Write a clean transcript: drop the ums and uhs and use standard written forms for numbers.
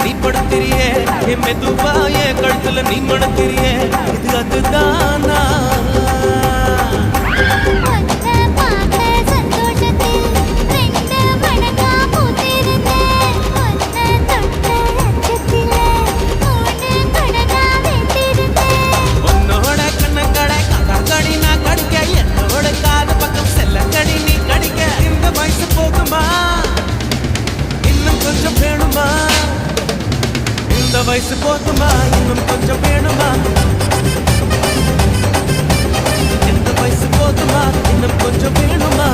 நீ படுத்திரியே என் மெதுவா என் கழுத்துல நீ மணத்திரியே இது அதுதானா வயசு போதுமா இன்னும் கொஞ்சம் வேணுமா இந்த வயசு போதுமா இன்னும் கொஞ்சம் வேணுமா